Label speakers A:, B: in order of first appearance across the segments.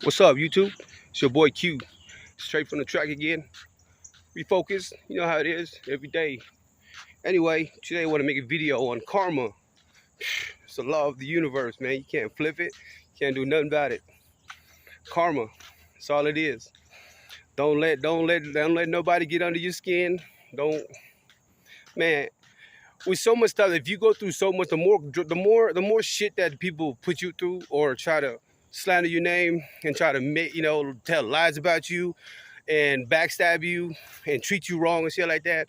A: What's up, YouTube? It's your boy Q, straight from the track again. Refocus, you know how it is every day. Anyway, today I want to make a video on karma. It's the law of the universe, man. You can't flip it, you can't do nothing about it. Karma, that's all it is. Don't let nobody get under your skin. Don't, man. With so much stuff, if you go through so much, the more shit that people put you through or try to slander your name and try to make, tell lies about you and backstab you and treat you wrong and shit like that,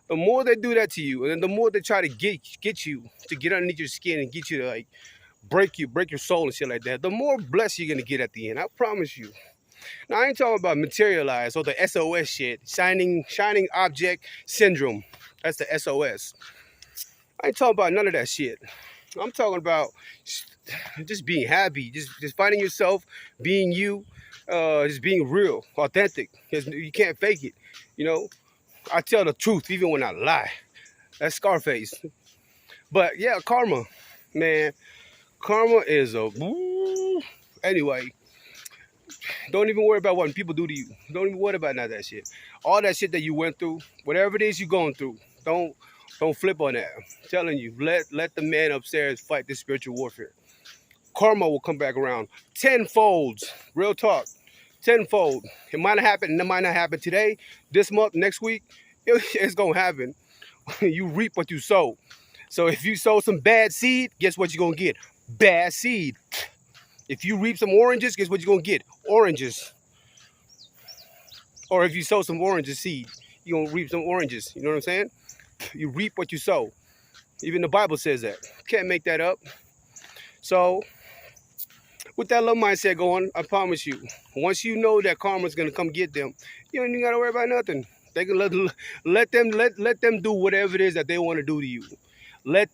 A: the more they do that to you, and the more they try to get you to get underneath your skin and get you to like break your soul and shit like that, the more blessed you're gonna get at the end. I promise you. Now I ain't talking about materialize or the SOS shit, shining object syndrome. That's the SOS. I ain't talking about none of that shit. I'm talking about just being happy, just finding yourself, being you, just being real, authentic. You can't fake it. You know, I tell the truth even when I lie. That's Scarface. But yeah, karma, man. Karma is a anyway. Don't even worry about what people do to you. Don't even worry about none of that shit. All that shit that you went through, whatever it is you're going through, don't flip on that. I'm telling you, let the man upstairs fight this spiritual warfare. Karma will come back around tenfold. Real talk, tenfold. It might not happen. It might not happen today, this month, next week. It's gonna happen. You reap what you sow. So if you sow some bad seed, guess what you're gonna get? Bad seed. If you reap some oranges, guess what you're gonna get? Oranges. Or if you sow some oranges seed, you're gonna reap some oranges. You know what I'm saying? You reap what you sow. Even the Bible says that. Can't make that up. So with that little mindset going, I promise you, once you know that karma's gonna come get them, you don't even gotta worry about nothing. They can let them do whatever it is that they want to do to you. Let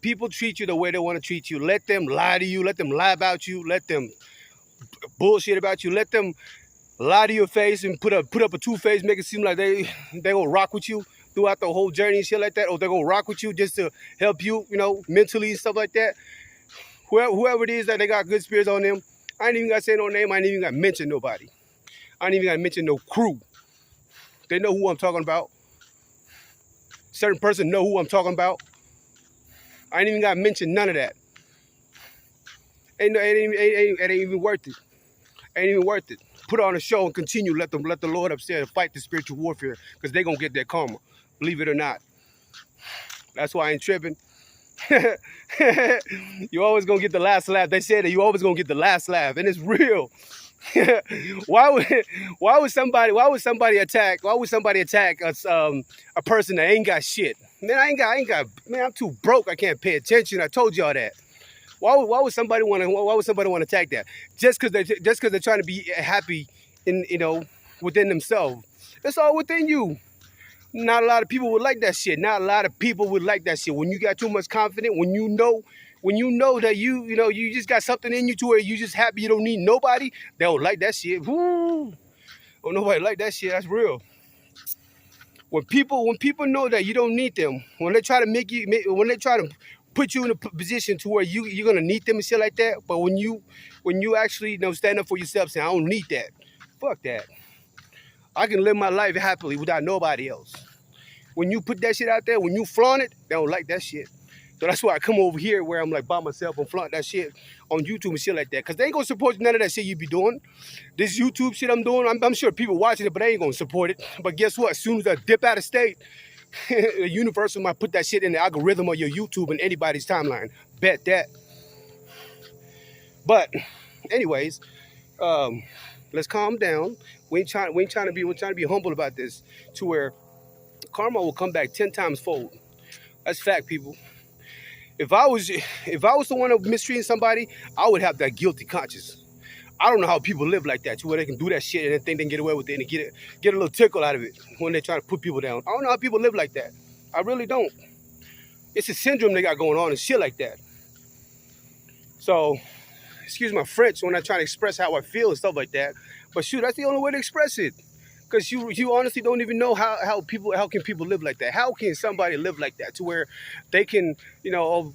A: people treat you the way they want to treat you. Let them lie to you. Let them lie about you. Let them bullshit about you. Let them lie to your face and put up a two-face, make it seem like they gonna rock with you throughout the whole journey and shit like that, or they're gonna rock with you just to help you, mentally and stuff like that. Whoever it is that they got good spirits on them, I ain't even gotta say no name. I ain't even gotta mention nobody. I ain't even gotta mention no crew. They know who I'm talking about. Certain person know who I'm talking about. I ain't even gotta mention none of that. It ain't even worth it. Ain't even worth it. Put on a show and continue. Let the Lord upstairs fight the spiritual warfare, because they gonna get their karma. Believe it or not. That's why I ain't tripping. You always gonna get the last laugh. They say that you always gonna get the last laugh, and it's real. why would somebody attack a person that ain't got shit? Man, I ain't got man, I'm too broke, I can't pay attention. I told y'all that. Why would somebody want to attack that? Just because they're trying to be happy within themselves. It's all within you. Not a lot of people would like that shit. Not a lot of people would like that shit. When you got too much confidence, when you know that you just got something in you to where you just happy, you don't need nobody, they don't like that shit. Woo! Oh, nobody like that shit. That's real. When people know that you don't need them, when they try to put you in a position to where you're gonna need them and shit like that, but when you actually stand up for yourself, saying I don't need that, fuck that. I can live my life happily without nobody else. When you put that shit out there, when you flaunt it, they don't like that shit. So that's why I come over here where I'm like by myself and flaunt that shit on YouTube and shit like that. Because they ain't gonna support none of that shit you be doing. This YouTube shit I'm doing, I'm sure people watching it, but they ain't gonna support it. But guess what? As soon as I dip out of state, the universe might put that shit in the algorithm of your YouTube and anybody's timeline. Bet that. But anyways, let's calm down. We're trying to be humble about this, to where karma will come back 10 times fold. That's fact, people. If I was the one mistreating somebody, I would have that guilty conscience. I don't know how people live like that, to where they can do that shit and then think they can get away with it and get a little tickle out of it when they try to put people down. I don't know how people live like that. I really don't. It's a syndrome they got going on and shit like that. So, excuse my French when I try to express how I feel and stuff like that. But shoot, that's the only way to express it. Because you honestly don't even know how can people live like that. How can somebody live like that, to where they can,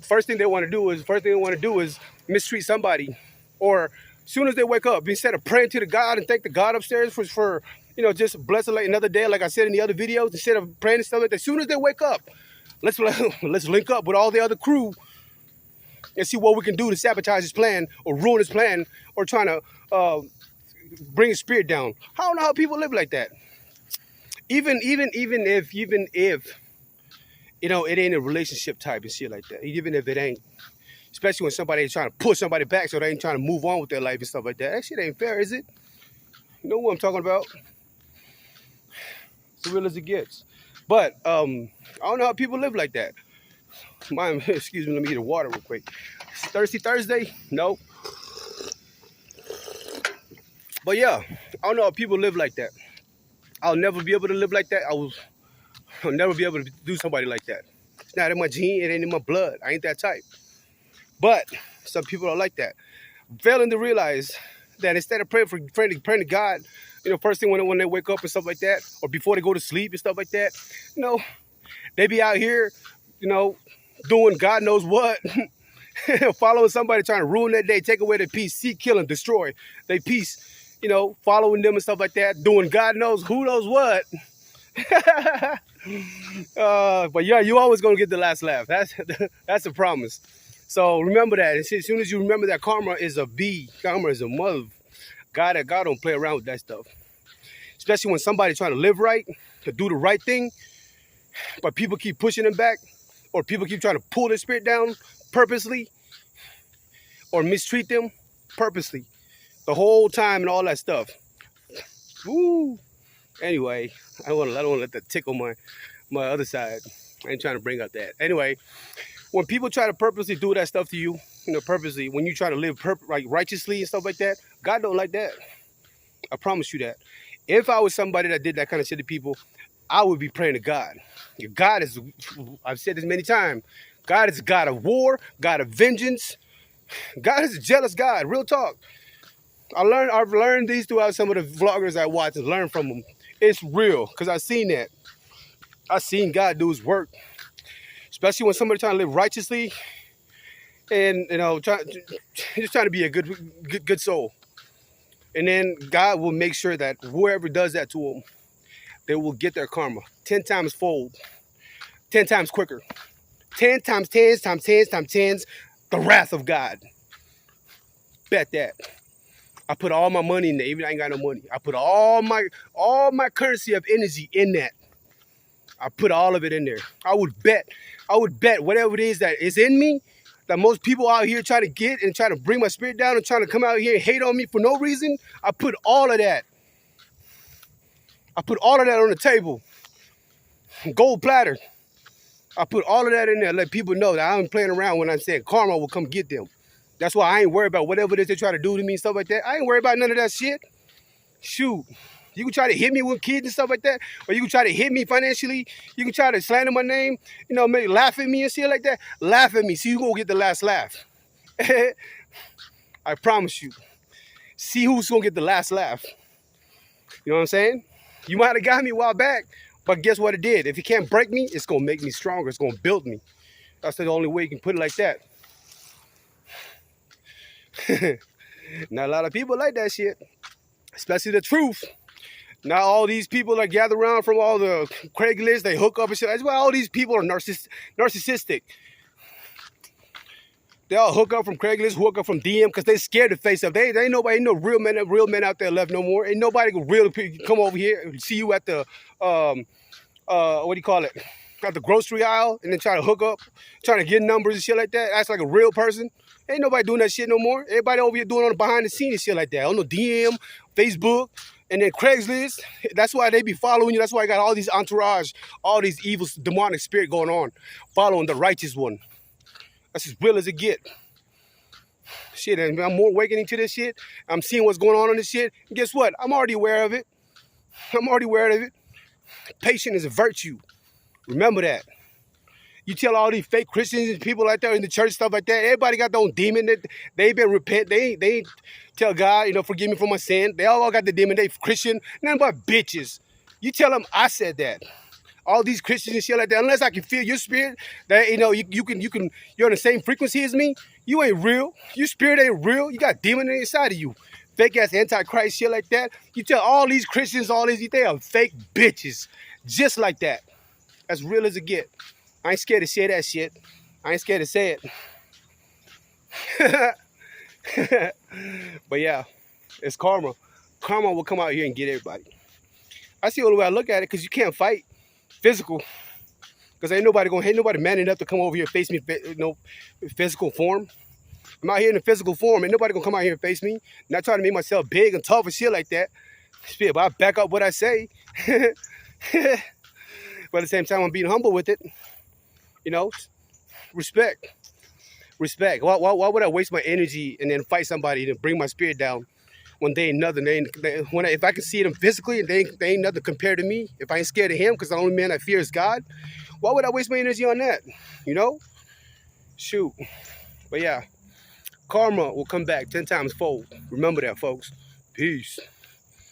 A: first thing they want to do is mistreat somebody, or As soon as they wake up, instead of praying to the God and thank the God upstairs for just bless it like another day, like I said in the other videos, instead of praying and stuff like that, as soon as they wake up, let's link up with all the other crew and see what we can do to sabotage his plan or ruin his plan or trying to bring his spirit down. I don't know how people live like that. Even if it ain't a relationship type and shit like that. Even if it ain't. Especially when somebody is trying to push somebody back so they ain't trying to move on with their life and stuff like that. That shit ain't fair, is it? You know what I'm talking about? It's as real as it gets. But I don't know how people live like that. Excuse me, let me get a water real quick. Thirsty Thursday? No. But yeah, I don't know how people live like that. I'll never be able to live like that. I'll never be able to do somebody like that. It's not in my gene, it ain't in my blood. I ain't that type. But some people are like that. Failing to realize that instead of praying to God, first thing when they wake up and stuff like that, or before they go to sleep and stuff like that, they be out here, doing God knows what, following somebody trying to ruin their day, take away their peace, seek, kill, and destroy their peace, following them and stuff like that, doing God knows who knows what. But yeah, you always gonna get the last laugh. That's a promise. So remember that. As soon as you remember that karma is a B, karma is a mother. God don't play around with that stuff. Especially when somebody's trying to live right, to do the right thing, but people keep pushing them back, or people keep trying to pull their spirit down purposely, or mistreat them purposely, the whole time and all that stuff. Woo. Anyway, I don't want to let that tickle my other side. I ain't trying to bring up that. Anyway, when people try to purposely do that stuff to you, purposely, when you try to live righteously and stuff like that, God don't like that. I promise you that. If I was somebody that did that kind of shit to people, I would be praying to God. God is, I've said this many times, God is a God of war, God of vengeance. God is a jealous God, real talk. I've learned these throughout some of the vloggers I watch and learn from them. It's real, because I've seen that. I've seen God do his work. Especially when somebody's trying to live righteously and, just trying to be a good soul. And then God will make sure that whoever does that to them, they will get their karma 10 times fold, 10 times quicker, 10 times 10s times 10s times 10s, the wrath of God. Bet that. I put all my money in there, even though I ain't got no money. I put all my currency of energy in that. I put all of it in there. I would bet whatever it is that is in me, that most people out here try to get and try to bring my spirit down and trying to come out here and hate on me for no reason, I put all of that. I put all of that on the table. Gold platter. I put all of that in there, let people know that I ain't playing around when I said karma will come get them. That's why I ain't worried about whatever it is they try to do to me and stuff like that. I ain't worried about none of that shit. Shoot. You can try to hit me with kids and stuff like that, or you can try to hit me financially. You can try to slander my name, maybe laugh at me and shit like that. Laugh at me. See who's gonna get the last laugh. I promise you. See who's gonna get the last laugh. You know what I'm saying? You might have got me a while back, but guess what it did? If it can't break me, it's gonna make me stronger. It's gonna build me. That's the only way you can put it like that. Not a lot of people like that shit, especially the truth. Now all these people that gather around from all the Craigslist, they hook up and shit. That's why all these people are narcissistic. They all hook up from Craigslist, hook up from DM, because they scared to face up. They ain't nobody, ain't no real men out there left no more. Ain't nobody can really come over here and see you at the what do you call it? At the grocery aisle and then try to hook up, trying to get numbers and shit like that. That's like a real person. Ain't nobody doing that shit no more. Everybody over here doing on the behind the scenes and shit like that. On the DM, Facebook, and then Craigslist. That's why they be following you. That's why I got all these entourage, all these evil demonic spirit going on, following the righteous one. That's as real as it get. Shit, and I'm more awakening to this shit. I'm seeing what's going on in this shit. And guess what? I'm already aware of it. I'm already aware of it. Patience is a virtue. Remember that. You tell all these fake Christians and people like that in the church, stuff like that, everybody got their own demon. They been repent. They ain't tell God, forgive me for my sin. They all got the demon. They Christian. Nothing but bitches. You tell them I said that. All these Christians and shit like that, unless I can feel your spirit, that you're on the same frequency as me, You ain't real. Your spirit ain't real. You got demon inside of you. Fake ass antichrist shit like that. You tell all these Christians, all these, they are fake bitches. Just like that. As real as it get. I ain't scared to say that shit. I ain't scared to say it. But yeah, it's karma. Karma will come out here and get everybody. I see the only way I look at it, because you can't fight physical. Because ain't nobody man enough to come over here and face me, physical form. I'm out here in the physical form. Ain't nobody gonna come out here and face me. Not trying to make myself big and tough and shit like that. Shit, but I back up what I say. But at the same time, I'm being humble with it. You know, respect. Respect. Why would I waste my energy and then fight somebody to bring my spirit down when they ain't nothing? If I can see them physically and they ain't nothing compared to me, if I ain't scared of him because the only man I fear is God, why would I waste my energy on that? You know? Shoot. But yeah, karma will come back 10 times fold. Remember that, folks. Peace.